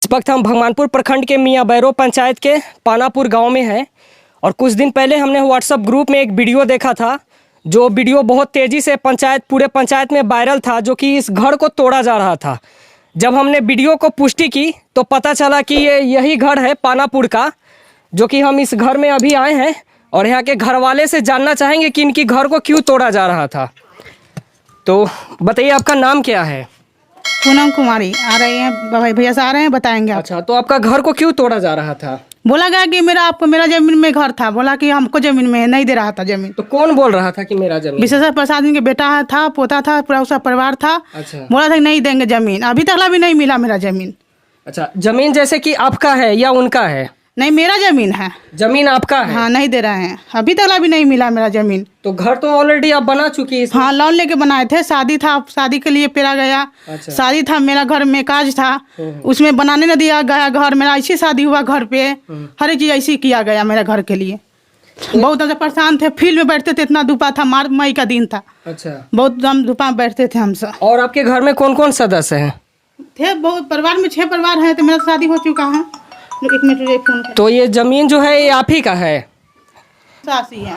इस वक्त हम भगवानपुर प्रखंड के मियाँ बैरो पंचायत के पानापुर गांव में हैं और कुछ दिन पहले हमने व्हाट्सएप ग्रुप में एक वीडियो देखा था, जो वीडियो बहुत तेज़ी से पूरे पंचायत में वायरल था, जो कि इस घर को तोड़ा जा रहा था। जब हमने वीडियो को पुष्टि की तो पता चला कि ये यही घर है पानापुर का, जो कि हम इस घर में अभी आए हैं और यहाँ के घर वाले से जानना चाहेंगे कि इनकी घर को क्यों तोड़ा जा रहा था। तो बताइए, आपका नाम क्या है? पूनम कुमारी। आ रहे हैं भैया से, आ रहे हैं, बताएंगे आप। अच्छा, तो आपका घर को क्यों तोड़ा जा रहा था? बोला गया कि मेरा जमीन में घर था, बोला कि हमको जमीन में नहीं दे रहा था जमीन। तो कौन बोल रहा था कि मेरा जमीन? विशेश्वर प्रसाद जी के बेटा था, पोता था, पूरा उसका परिवार था। अच्छा। बोला था कि नहीं देंगे जमीन, अभी तक भी नहीं मिला मेरा जमीन। अच्छा, जमीन जैसे कि आपका है या उनका है? नहीं, मेरा जमीन है। जमीन आपका है? हाँ, नहीं दे रहे हैं, अभी तक भी नहीं मिला मेरा जमीन। तो घर तो ऑलरेडी आप बना चुकी है? हाँ, लोन लेके बनाए थे, शादी था, शादी के लिए पेरा गया। अच्छा। शादी था, मेरा घर में काज था, उसमें बनाने न दिया गया घर मेरा। ऐसी शादी हुआ घर पे, हर एक चीज ऐसी किया गया मेरे घर के लिए। बहुत ज्यादा परेशान थे, फील्ड में बैठते थे, इतना धूपा था, मई का दिन था। अच्छा। बहुत हम धूपा में बैठते थे हम सब। और आपके घर में कौन कौन सदस्य हैं? थे बहुत, परिवार में 6 परिवार हैं, तो मेरा शादी हो चुका है। एक मिनट फोन कर। तो ये जमीन जो है ये आप ही का है? सासी है।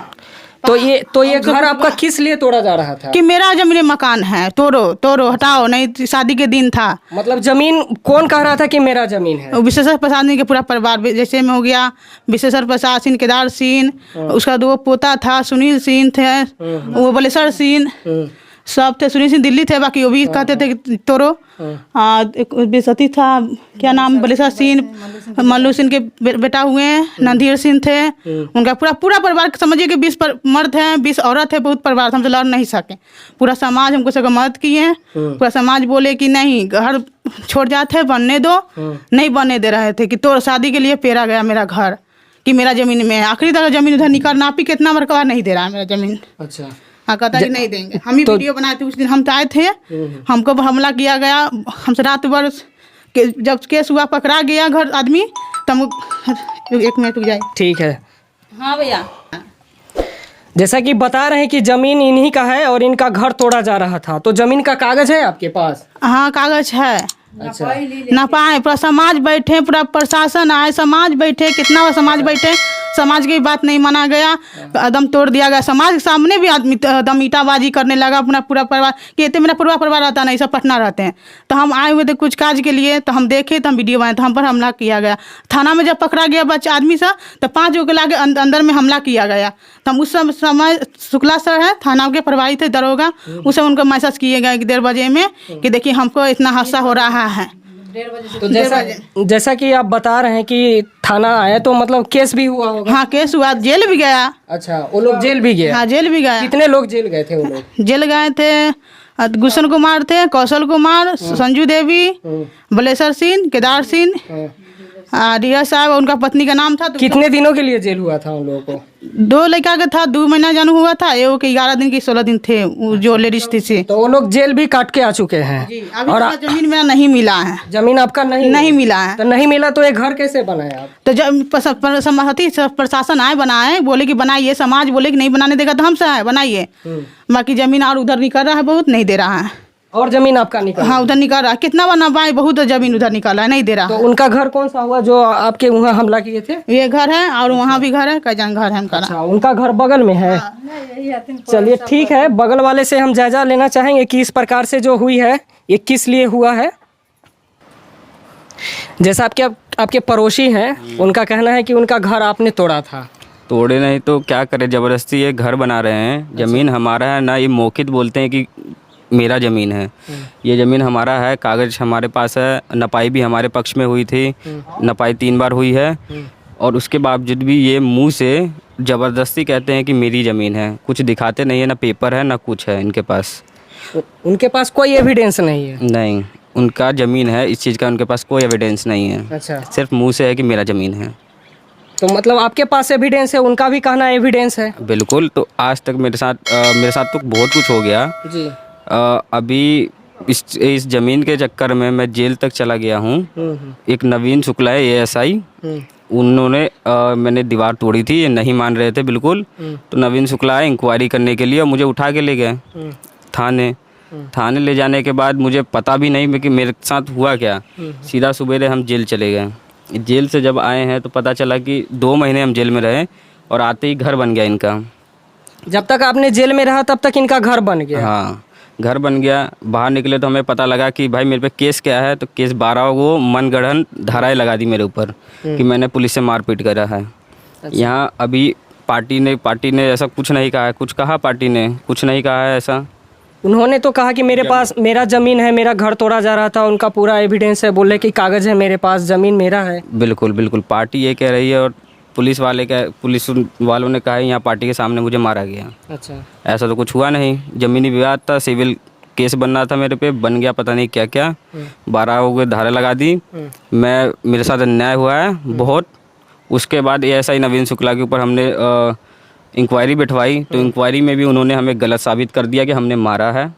तो ये घर आपका किस लिए तोड़ा जा रहा था? कि मेरा जमीन मकान है, तोड़ो हटाओ, नहीं शादी के दिन था। मतलब जमीन कौन कह रहा था कि मेरा जमीन है? विशेश्वर प्रसाद सिंह के पूरा परिवार, जैसे में हो गया विशेश्वर प्रसाद सिंह, केदार सिंह, उसका 2 पोता था, सुनील सिंह थे, वो बलेश्वर सिंह, सब थे। सुनील सिंह दिल्ली थे, बाकी वो भी कहते थे कि तोड़ो। एक बेसती था, क्या नाम, बलेश्वर सिंह, मल्लू सिंह के बेटा हुए, नंदीर सिंह थे। उनका पूरा परिवार समझिए कि 20 मर्द हैं, 20 औरत है, बहुत परिवार, हमसे लड़ नहीं सके। पूरा समाज हमको सब मदद किए। पूरा समाज बोले कि नहीं, घर छोड़ जाते, बनने दो। नहीं बनने दे रहे थे कि तो शादी के लिए पेरा गया मेरा घर, कि मेरा जमीन में आखिरी तक जमीन उधर निकाल नापी कितना मरकबा नहीं दे रहा है मेरा जमीन। अच्छा। हाँ, कहता कि नहीं देंगे। हम ही वीडियो बनाए थे उस दिन, हम तो आए थे, हमको हमला किया गया हमसे रात भर। जब केस हुआ, पकड़ा गया घर आदमी, तब 1 मिनट रुक जाए। ठीक है। हाँ भैया, जैसा कि बता रहे हैं कि जमीन इन्हीं का है और इनका घर तोड़ा जा रहा था, तो जमीन का कागज है आपके पास? हाँ, कागज है। अच्छा। ना पाए, पूरा समाज बैठे, पूरा प्रशासन आए, समाज बैठे, कितना बार समाज बैठे, समाज की बात नहीं माना गया, एकदम तोड़ दिया गया। समाज के सामने भी आदमी एकदम ईटाबाजी करने लगा। अपना पूरा परिवार, कहते मेरा पूरा परिवार रहता नहीं, सब पटना रहते हैं। तो हम आए हुए थे कुछ काज के लिए, तो हम देखे, तो हम वीडियो बनाए, तो हम पर हमला किया गया। थाना में जब पकड़ा गया बच्चा आदमी सा, तो 5 लोग के लागे अंदर में हमला किया गया। तो हम उस समय शुक्ला सर है, थाना के प्रभारी थे, दरोगा, उस समय उनको मैसेज किए गए कि 1:30 बजे में कि देखिए हमको इतना हादसा हो रहा है। तो जैसा कि आप बता रहे हैं कि थाना आए, तो मतलब केस भी हुआ होगा? हाँ, केस हुआ, जेल भी गया। अच्छा, वो लोग जेल भी गए? हाँ, जेल भी गया। कितने लोग जेल गए थे वो लोग? जेल गए थे गुलशन कुमार थे, कौशल कुमार, संजू देवी, बलेश्वर सिंह, केदार सिंह, रिया साहब, उनका पत्नी का नाम था। तो कितने दिनों के लिए जेल हुआ था उन लोगों को? 2 लड़का का था, 2 महीना जानू हुआ था, एगो के 11 दिन की 16 दिन थे, जो लेडीज थी। तो वो लोग जेल भी काट के आ चुके हैं? अभी और जमीन मेरा नहीं मिला है। जमीन आपका नहीं मिला है? तो नहीं मिला तो ये घर कैसे बनाया आप? तो जब प्रशासन आए, बनाए, बोले कि बनाइए, समाज बोले कि नहीं बनाने देगा, तो हमसे आए बनाइए। बाकी जमीन और उधर निकल रहा है, बहुत नहीं दे रहा है। और जमीन आपका निकल? हाँ, उधर निकल रहा है, कितना बना पाए, बहुत जमीन उधर निकाला है, नहीं दे रहा। तो उनका घर कौन सा हुआ जो आपके वहाँ हमला किए थे? ये घर है, और वहाँ भी घर है, कई घर है उनका। अच्छा, उनका घर बगल में है? चलिए ठीक है, बगल वाले से हम जायजा लेना चाहेंगे कि इस प्रकार से जो हुई है ये किस लिए हुआ है। जैसा आपके पड़ोसी हैं, उनका कहना है कि उनका घर आपने तोड़ा था। तोड़े नहीं तो क्या करें, ज़बरदस्ती ये घर बना रहे हैं। ज़मीन हमारा है ना, ये मौखित बोलते हैं कि मेरा ज़मीन है। ये ज़मीन हमारा है, कागज़ हमारे पास है, नपाई भी हमारे पक्ष में हुई थी, नपाई 3 बार हुई है। और उसके बावजूद भी ये मुंह से ज़बरदस्ती कहते हैं कि मेरी ज़मीन है। कुछ दिखाते नहीं है, ना पेपर है ना कुछ है इनके पास। उनके पास कोई एविडेंस नहीं है? नहीं, उनका ज़मीन है, इस चीज़ का उनके पास कोई एविडेंस नहीं है। अच्छा। सिर्फ मुँह से है कि मेरा ज़मीन है। तो मतलब आपके पास एविडेंस है, उनका भी कहना एविडेंस है? बिल्कुल। तो आज तक मेरे साथ तो बहुत कुछ हो गया जी। अभी इस ज़मीन के चक्कर में मैं जेल तक चला गया हूँ। एक नवीन शुक्ला है, ASI, उन्होंने मैंने दीवार तोड़ी थी, ये नहीं मान रहे थे बिल्कुल। तो नवीन शुक्ला आए इंक्वायरी करने के लिए और मुझे उठा के ले गए थाने। थाने ले जाने के बाद मुझे पता भी नहीं कि मेरे साथ हुआ क्या। सीधा सवेरे हम जेल चले गए। जेल से जब आए हैं तो पता चला कि 2 महीने हम जेल में रहे और आते ही घर बन गया इनका। जब तक आपने जेल में रहा तब तक इनका घर बन गया? हाँ, घर बन गया। बाहर निकले तो हमें पता लगा कि भाई मेरे पे केस क्या है, तो केस 12 वो मनगढ़ंत धाराएं लगा दी मेरे ऊपर कि मैंने पुलिस से मारपीट करा है। यहाँ अभी पार्टी ने ऐसा कुछ नहीं कहा है। कुछ कहा पार्टी ने? कुछ नहीं कहा है ऐसा। उन्होंने तो कहा कि मेरे पास मेरा ज़मीन है, मेरा घर तोड़ा जा रहा था, उनका पूरा एविडेंस है, बोले कि कागज़ है मेरे पास, ज़मीन मेरा है। बिल्कुल बिल्कुल, पार्टी ये कह रही है और पुलिस वालों ने कहा है यहाँ पार्टी के सामने मुझे मारा गया। अच्छा, ऐसा तो कुछ हुआ नहीं। ज़मीनी विवाद था, सिविल केस बनना था मेरे पे, बन गया पता नहीं क्या क्या। 12 हो गए, धारा लगा दी। मेरे साथ अन्याय हुआ है बहुत। उसके बाद ASI नवीन शुक्ला के ऊपर हमने इंक्वायरी बिठवाई, तो इंक्वायरी में भी उन्होंने हमें गलत साबित कर दिया कि हमने मारा है।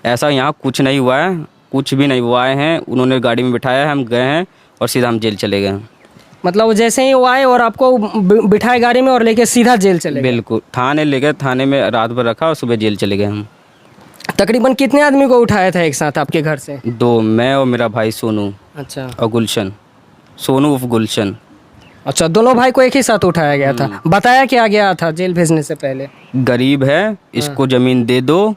ऐसा यहाँ कुछ नहीं हुआ है, कुछ भी नहीं। वो आए हैं, उन्होंने गाड़ी में बिठाया है, हम गए हैं और सीधा हम जेल चले गए। मतलब वो जैसे ही वो आए और आपको बिठाए गाड़ी में और लेके सीधा जेल चले गए? बिल्कुल, थाने ले गए, थाने में रात भर रखा और सुबह जेल चले गए हम। तकरीबन कितने आदमी को उठाया था एक साथ आपके घर से? 2, मैं और मेरा भाई सोनू अच्छा, और गुलशन। सोनू उर्फ गुलशन। अच्छा, दोनों भाई को एक ही साथ उठाया गया था। बताया क्या गया था जेल भेजने से पहले? गरीब है, इसको ज़मीन दे दो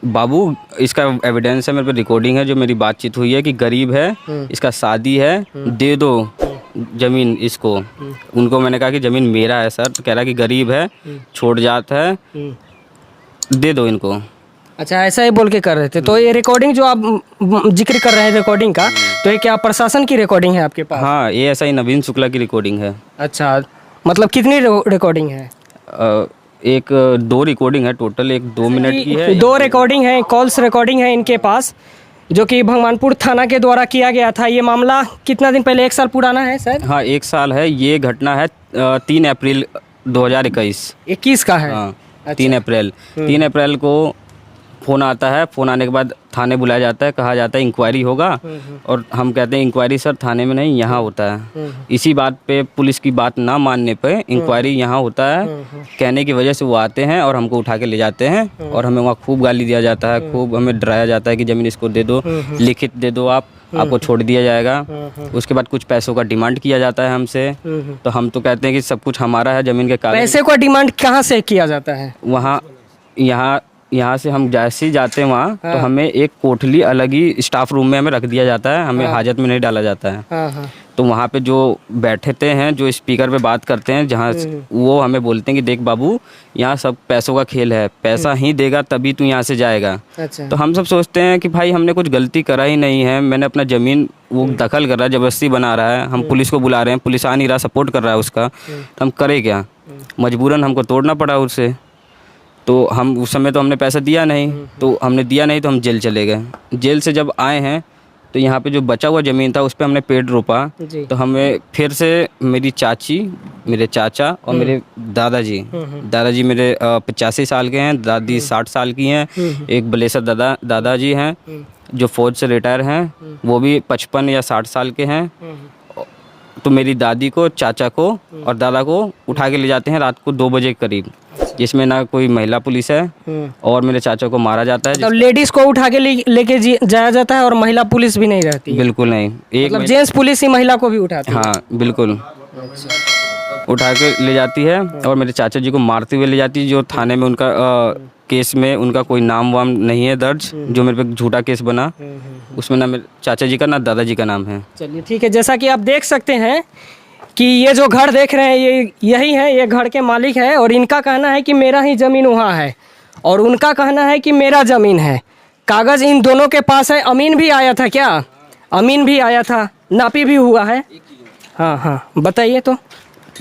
बाबू। इसका एविडेंस है मेरे पे, रिकॉर्डिंग है जो मेरी बातचीत हुई है कि गरीब है, इसका शादी है, दे दो ज़मीन इसको। उनको मैंने कहा कि ज़मीन मेरा है सर, तो कह रहा कि गरीब है, छोड़ जाता है, दे दो इनको। अच्छा, ऐसा ही बोल के कर रहे थे। तो ये रिकॉर्डिंग जो आप जिक्र कर रहे हैं रिकॉर्डिंग का, तो ये क्या प्रशासन की रिकॉर्डिंग है आपके पास? हाँ, ASI नवीन शुक्ला की रिकॉर्डिंग है। अच्छा, मतलब कितनी रिकॉर्डिंग है? 2 रिकॉर्डिंग है टोटल, एक 2 मिनट की है। 2 रिकॉर्डिंग है, कॉल्स रिकॉर्डिंग है इनके पास, जो कि भगवानपुर थाना के द्वारा किया गया था। ये मामला कितना दिन पहले, 1 साल पुराना है सर? हाँ, 1 साल है। ये घटना है 3 अप्रैल 2021 का है। हाँ, 3 अप्रैल। 3 अप्रैल को फ़ोन आता है। फ़ोन आने के बाद थाने बुलाया जाता है, कहा जाता है इंक्वायरी होगा, और हम कहते हैं इंक्वायरी सर थाने में नहीं, यहाँ होता है। इसी बात पे, पुलिस की बात ना मानने पे इंक्वायरी यहाँ होता है कहने की वजह से वो आते हैं और हमको उठा के ले जाते हैं, और हमें वहाँ खूब गाली दिया जाता है, खूब हमें डराया जाता है कि ज़मीन इसको दे दो, लिखित दे दो, आपको छोड़ दिया जाएगा। उसके बाद कुछ पैसों का डिमांड किया जाता है हमसे, तो हम तो कहते हैं कि सब कुछ हमारा है, ज़मीन के कागज। पैसे का डिमांड कहाँ से किया जाता है? वहाँ यहाँ से हम जैसे ही जाते हैं वहाँ, तो हमें एक कोठली अलग ही स्टाफ रूम में हमें रख दिया जाता है, हमें हाजत में नहीं डाला जाता है। तो वहाँ पे जो बैठते हैं, जो स्पीकर पे बात करते हैं, जहाँ वो हमें बोलते हैं कि देख बाबू, यहाँ सब पैसों का खेल है, पैसा ही देगा तभी तू यहाँ से जाएगा। अच्छा। तो हम सब सोचते हैं कि भाई हमने कुछ गलती करा ही नहीं है, मैंने अपना ज़मीन, वो दखल कर रहा है, ज़बरदस्ती बना रहा है, हम पुलिस को बुला रहे हैं, पुलिस आ नहीं रहा, सपोर्ट कर रहा है उसका, तो हम करें क्या? मजबूरन हमको तोड़ना पड़ा उससे। तो हम उस समय तो हमने पैसा दिया नहीं, तो हमने दिया नहीं, तो हम जेल चले गए। जेल से जब आए हैं तो यहाँ पे जो बचा हुआ ज़मीन था उस पर हमने पेड़ रोपा, तो हमें फिर से मेरी चाची, मेरे चाचा और मेरे दादाजी मेरे 85 साल के हैं, दादी 60 साल की हैं, एक बलेसर दादाजी हैं जो फौज से रिटायर हैं, वो भी 55 या 60 साल के हैं। तो मेरी दादी को, चाचा को और दादा को उठा के ले जाते हैं रात को 2 बजे के करीब, जिसमें ना कोई महिला पुलिस है, और मेरे चाचा को मारा जाता है। तो लेडीज को उठा के लेके जाया जाता है और महिला पुलिस भी नहीं रहती? बिल्कुल नहीं, मतलब जेंट्स पुलिस ही महिला को भी उठाती है? हाँ बिल्कुल, उठा के ले जाती है और मेरे चाचा जी को मारते हुए ले जाती है। जो थाने में उनका केस में उनका कोई नाम वाम नहीं है दर्ज, जो मेरे पे झूठा केस बना, उसमें ना मेरे चाचा जी का ना दादाजी का नाम है। चलिए ठीक है, जैसा कि आप देख सकते हैं कि ये जो घर देख रहे हैं ये यही है, ये घर के मालिक है, और इनका कहना है कि मेरा ही ज़मीन वहाँ है, और उनका कहना है कि मेरा ज़मीन है। कागज़ इन दोनों के पास है। अमीन भी आया था क्या? अमीन भी आया था, नापी भी हुआ है। हाँ, बताइए। तो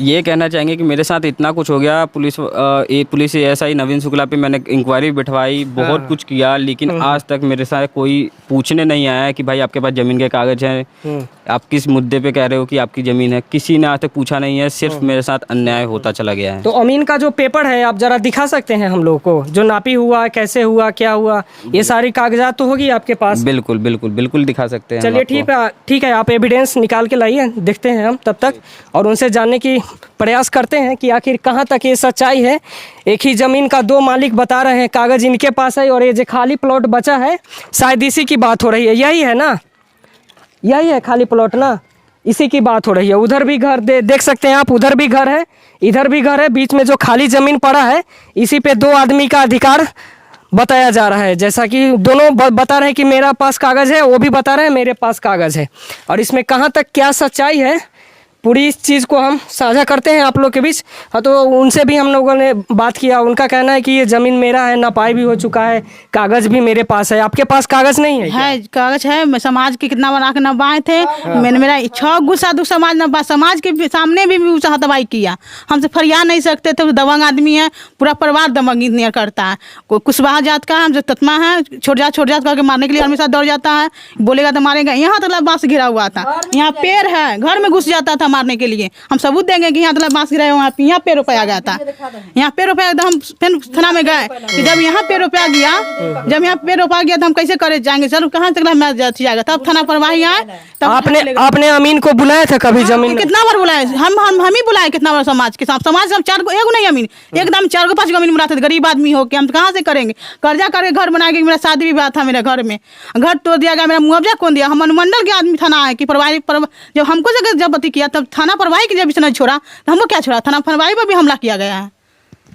ये कहना चाहेंगे कि मेरे साथ इतना कुछ हो गया। पुलिस ASI नवीन शुक्ला पे मैंने इंक्वायरी बिठवाई, बहुत कुछ किया, लेकिन आज तक मेरे साथ कोई पूछने नहीं आया है कि भाई आपके पास ज़मीन के कागज़ हैं, आप किस मुद्दे पे कह रहे हो कि आपकी ज़मीन है। किसी ने आज तक पूछा नहीं है, सिर्फ मेरे साथ अन्याय होता चला गया है। तो अमीन का जो पेपर है आप ज़रा दिखा सकते हैं हम लोग को, जो नापी हुआ, कैसे हुआ, क्या हुआ, ये सारी कागजात तो होगी आपके पास? बिल्कुल बिल्कुल बिल्कुल दिखा सकते हैं। चलिए ठीक है, आप एविडेंस निकाल के लाइए, देखते हैं हम तब तक, और उनसे जानने की प्रयास करते हैं कि आखिर कहाँ तक ये सच्चाई है। एक ही ज़मीन का दो मालिक बता रहे हैं, कागज़ इनके पास है और ये जो खाली प्लॉट बचा है शायद इसी की बात हो रही है। यही है ना, यही है खाली प्लॉट ना, इसी की बात हो रही है। उधर भी घर देख सकते हैं आप, उधर भी घर है, इधर भी घर है। बीच में जो खाली ज़मीन पड़ा है इसी पे दो आदमी का अधिकार बताया जा रहा है। जैसा कि दोनों बता रहे हैं कि मेरा पास कागज़ है, वो भी बता रहे हैं मेरे पास कागज़ है। और इसमें कहाँ तक क्या सच्चाई है, पूरी इस चीज़ को हम साझा करते हैं आप लोग के बीच। हाँ, तो उनसे भी हम लोगों ने बात किया। उनका कहना है कि ये ज़मीन मेरा है, नपाई भी हो चुका है, कागज़ भी मेरे पास है। आपके पास कागज़ नहीं है क्या? है कागज है। मैं समाज के कितना बना के नबाए थे। मैंने मेरा 6 गुस्सा दुख समाज नबा, समाज के सामने भी उसका हतवाई किया। हमसे फरियाद नहीं सकते थे, दबंग आदमी है, पूरा परिवार दबंगी नहीं करता है। कोई कुशवाहा जात का है, जो तत्मा है, छोड़ जात करके मारने के लिए हमेशा दौड़ जाता है, बोलेगा तो मारेगा। यहाँ तक बांस घिरा हुआ था, यहाँ पेड़ है, घर में घुस जाता था मारने के लिए। हम सबूत देंगे कि यहाँ तक बांस गिरा है, यहाँ पेड़ रोपाया गया था, यहाँ पेड़ रोपाया। हम फिर थाना में गए कि जब यहाँ पेड़ रोपाया गया, जब यहाँ पेड़ रोपा गया तो हम कैसे करे जाएंगे सर, कहाँ तक मैं जाएगा। तब थाना प्रभारी आए, तब आपने अमीन को बुलाया था कभी जमीन? कितना बार बुलाए, हम ही बुलाए कितना बार। समाज के साथ समाज हम 4 को, एगो नहीं अमीन, एकदम 4 को 5 को अमीन बुलाते थे। गरीब आदमी हो के हम कहाँ से करेंगे, कर्जा करके घर बनाएंगे। मेरा शादी विवाह था, मेरे घर में घर तोड़ दिया गया, मेरा मुआवजा कौन दिया? हम अनुमंडल के आदमी थाना है कि प्रभारी जब हमको जबरदस्ती किया तब थाना प्रभारी की जब इसने छोड़ा तो हमको क्या छोड़ा, थाना प्रभारी पर भी हमला किया गया है।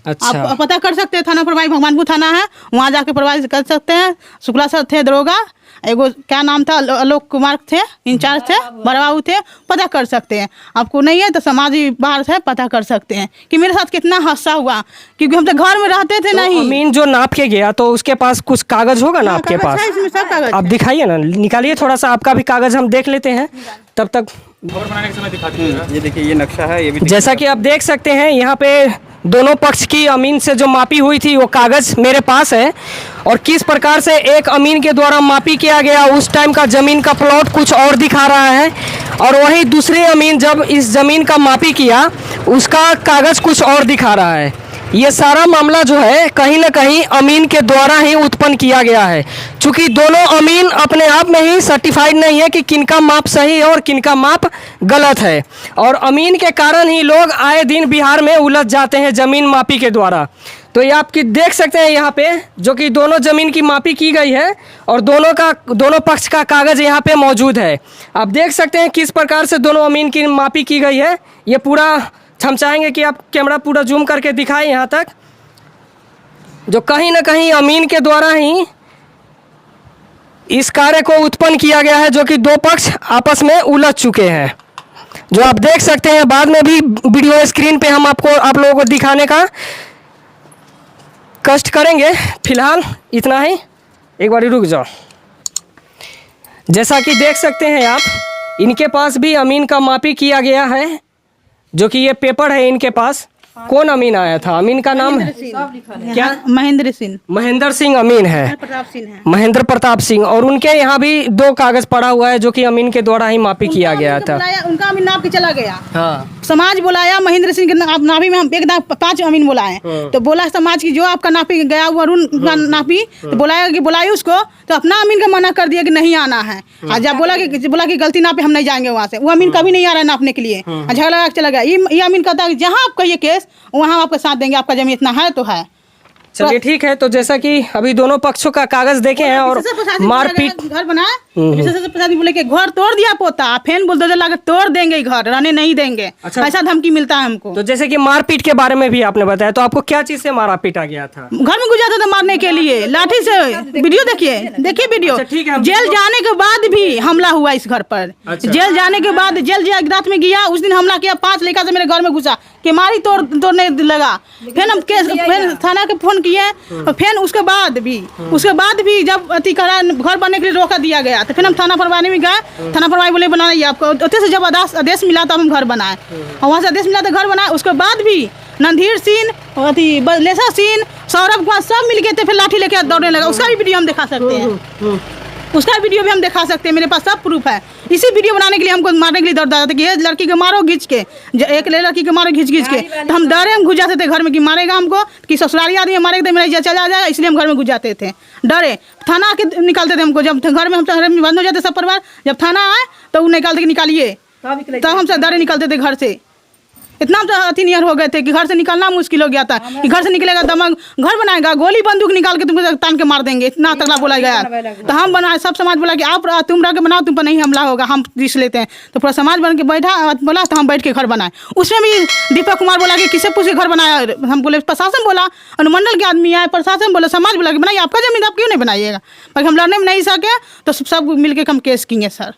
अच्छा, आप पता कर सकते हैं, थाना प्रभारी भगवानपुर थाना है, वहाँ जाके प्रभारी कर सकते हैं। शुक्ला सर थे दरोगा, एगो क्या नाम था, आलोक कुमार थे, इंचार्ज थे, बड़े बाबू थे, पता कर सकते हैं। आपको नहीं है तो समाजी बाहर से पता कर सकते हैं कि मेरे साथ कितना हादसा हुआ, क्योंकि हम तो घर में रहते थे। नहीं, अमीन जो नाप के गया तो उसके पास कुछ कागज होगा ना आपके पास? इसमें सब कागज आप दिखाइए ना, निकालिए थोड़ा सा, आपका भी कागज हम देख लेते हैं। तब तक बनाने के समय दिखा दीजिएगा। ये देखिए, ये नक्शा है, ये भी जैसा कि आप देख सकते हैं यहाँ पे दोनों पक्ष की अमीन से जो मापी हुई थी वो कागज़ मेरे पास है। और किस प्रकार से एक अमीन के द्वारा मापी किया गया, उस टाइम का ज़मीन का प्लॉट कुछ और दिखा रहा है, और वहीं दूसरे अमीन जब इस ज़मीन का मापी किया उसका कागज़ कुछ और दिखा रहा है। ये सारा मामला जो है कहीं ना कहीं अमीन के द्वारा ही उत्पन्न किया गया है, क्योंकि दोनों अमीन अपने आप में ही सर्टिफाइड नहीं है कि किनका माप सही है और किनका माप गलत है। और अमीन के कारण ही लोग आए दिन बिहार में उलझ जाते हैं ज़मीन मापी के द्वारा। तो ये आप देख सकते हैं यहाँ पे जो कि दोनों ज़मीन की मापी की गई है और दोनों पक्ष का कागज़ यहाँ पे मौजूद है। आप देख सकते हैं किस प्रकार से दोनों अमीन की मापी की गई है। ये पूरा हम चाहेंगे कि आप कैमरा पूरा जूम करके दिखाएं यहाँ तक, जो कहीं ना कहीं अमीन के द्वारा ही इस कार्य को उत्पन्न किया गया है, जो कि दो पक्ष आपस में उलझ चुके हैं। जो आप देख सकते हैं, बाद में भी वीडियो स्क्रीन पे हम आप लोगों को दिखाने का कष्ट करेंगे। फिलहाल इतना ही, एक बार रुक जाओ। जैसा कि देख सकते हैं आप, इनके पास भी अमीन का मापी किया गया है, जो कि ये पेपर है इनके पास। कौन अमीन आया था? अमीन का नाम है क्या? महेंद्र सिंह। महेंद्र सिंह अमीन है, प्रताप सिंह है, महेंद्र प्रताप सिंह। और उनके यहाँ भी 2 कागज पड़ा हुआ है, जो कि अमीन के द्वारा ही मापी किया गया था। उनका अमीन नाप के चला गया। हाँ, समाज बुलाया, महेंद्र सिंह के नापी में हम एकदम 5 अमीन बुलाए। तो बोला समाज की जो आपका नापी गया हुआ अरुण का नापी, तो बुलाए उसको, तो अपना अमीन का मना कर दिया कि नहीं आना है। और जब बोला कि गलती नापे, हम नहीं जाएंगे वहाँ से। वो अमीन कभी नहीं आ रहा है नापने के लिए, झगड़ा लगा चला गया। ये अमीन कहता है जहाँ आप कहिए केस वहाँ आपका साथ देंगे, आपका जमीन इतना है तो है। चलिए ठीक है। तो जैसा कि अभी दोनों पक्षों का कागज देखे हैं और मारपीट घर बनाए, प्रसाद बोले कि घर तोड़ दिया पोता, फेन बुलडोजर लगा तोड़ देंगे, घर रहने नहीं देंगे। अच्छा, ऐसा धमकी मिलता है हमको। तो जैसे कि मारपीट के बारे में भी आपने बताया, तो आपको क्या चीज से मारा पीटा गया था? घर में गुजारा था मारने के लिए, लाठी से। वीडियो देखिए वीडियो। अच्छा, ठीक है। जेल जाने के बाद भी हमला हुआ इस घर पर। अच्छा। जेल जाने के बाद, जेल रात में गया, उस दिन हमला किया। 5 लड़का से मेरे घर में घुसा, केमारी तोड़ने लगा। फिर हम फिर थाना के फोन किए, फिर उसके बाद भी जब अति करा, घर बनने के लिए रोका दिया गया, तो फिर हम थाना प्रभारी में गए। थाना प्रभारी बोले बनाइए आपको। उतने से जब आदेश मिला तब हम घर बनाए, और वहाँ से आदेश मिला तो घर बनाए। उसके बाद भी नंदीर सिंह, अति लेसा सिंह, सौरभ कुमार सब मिल गए थे, फिर लाठी लेके दौड़ने लगा। उसका भी वीडियो हम दिखा सकते हैं, उसका वीडियो भी हम दिखा सकते हैं। मेरे पास सब प्रूफ है। इसी वीडियो बनाने के लिए हमको मारने के लिए दौड़ जाते कि ये लड़की को मारो घिंच के, एक लड़की को मारो घिंच के। तो हम डरे, हम घुस जाते थे घर में कि मारेगा हमको, कि ससुराली आदमी मारेगा तो मेरा इज्जत चला जाएगा, इसलिए हम घर में घुस जाते थे डरे। थाना के निकालते थे हमको, जब घर में हम बंद हो जाते सब परिवार, जब थाना आए तो वो निकालते कि निकालिए, तब हम सब डरे निकलते थे घर से। इतना तो नियर हो गए थे कि घर से निकलना मुश्किल हो गया था कि घर से निकलेगा दमक घर बनाएगा, गोली बंदूक निकाल के तुमको तान के मार देंगे, इतना तगड़ा बोला गया। तो हम बनाए, सब समाज बोला कि आप तुम रह के बनाओ, तुम पर नहीं हमला होगा, हम रिस्क लेते हैं। तो पूरा समाज बन के बैठा, बोला तो हम बैठ के घर बनाए। उसमें भी दीपक कुमार बोला कि किससे पूछ के घर बनाया, हम बोले प्रशासन बोला, अनुमंडल के आदमी आए, प्रशासन बोला, समाज बोला कि बनाइए, आपका जमीन आप क्यों नहीं बनाइएगा। पर हम लड़ने में नहीं सके तो सब मिलके हम केस किए सर।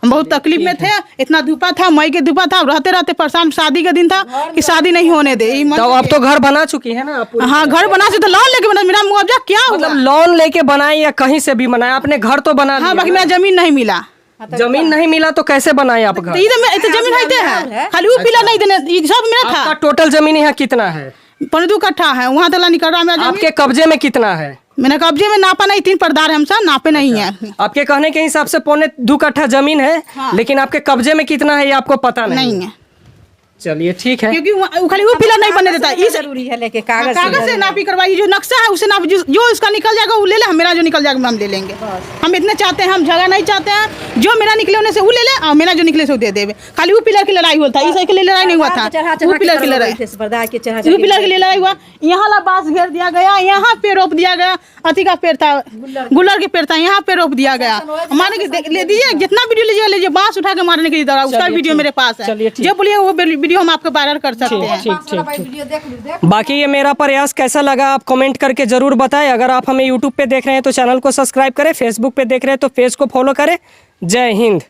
हम बहुत तकलीफ में थे, इतना धूपा था, मई के धूपा था, रहते रहते परेशान, शादी का दिन था कि शादी नहीं होने दे। तो अब तो घर बना चुकी है ना आप? हाँ घर बना से तो लोन लेके बना, मेरा मुआवजा क्या होगा? मतलब लोन लेके बनाए या कहीं से भी बनाए, आपने घर तो बना हाँ बाकी मेरा जमीन नहीं मिला। जमीन नहीं मिला तो कैसे बनाए आप घर? तो जमीन है खाली वो पिलर नहीं देने, ये सब मेरा आपका था। टोटल जमीन यहाँ कितना है? 2 कट्ठा है, वहाँ तला निकल रहा है मेरा जमीन। आपके कब्जे में कितना है? मैंने कब्जे में नापा नहीं, 3 परदार है, हम सब नापे नहीं है। आपके कहने के हिसाब से 2.25 कट्ठा जमीन है, लेकिन आपके कब्जे में कितना है ये आपको पता नहीं है। चलिए ठीक है, क्योंकि खाली वो पिलर नहीं बनने देता, इस जरूरी है लेके कागज से नापी करवाइए, जो नक्शा है उसे नाप, जो इसका निकल जाएगा वो ले ले, मेरा जो निकल जाएगा हम ले लेंगे। हम इतने चाहते हैं, हम झगड़ा नहीं चाहते हैं, जो मेरा निकले होने से वो ले ले और मेरा जो निकले से वो दे देवे। खाली वो पिलर की लड़ाई हुआ था, इस के लिए लड़ाई नहीं हुआ था, वो पिलर की लड़ाई, वो पिलर के लिए लड़ाई हुआ। यहाँ ला बांस घेर दिया गया, यहाँ पे रोप दिया गया, अति का पेड़ था, गुल्लर के पेड़ था, यहाँ पे रोप दिया गया। मारने के ले दीजिए, जितना वीडियो लीजिए लीजिए, बांस उठा के मारने के लिए दौड़ा, उसका वीडियो मेरे पास है, जो बोलिए वो वीडियो हम आपको वायरल कर सकते हैं। ठीक। बाकी ये मेरा प्रयास कैसा लगा आप कमेंट करके जरूर बताएं। अगर आप हमें यूट्यूब पे देख रहे हैं तो चैनल को सब्सक्राइब करें, फेसबुक पे देख रहे हैं तो पेज को फॉलो करें। जय हिंद।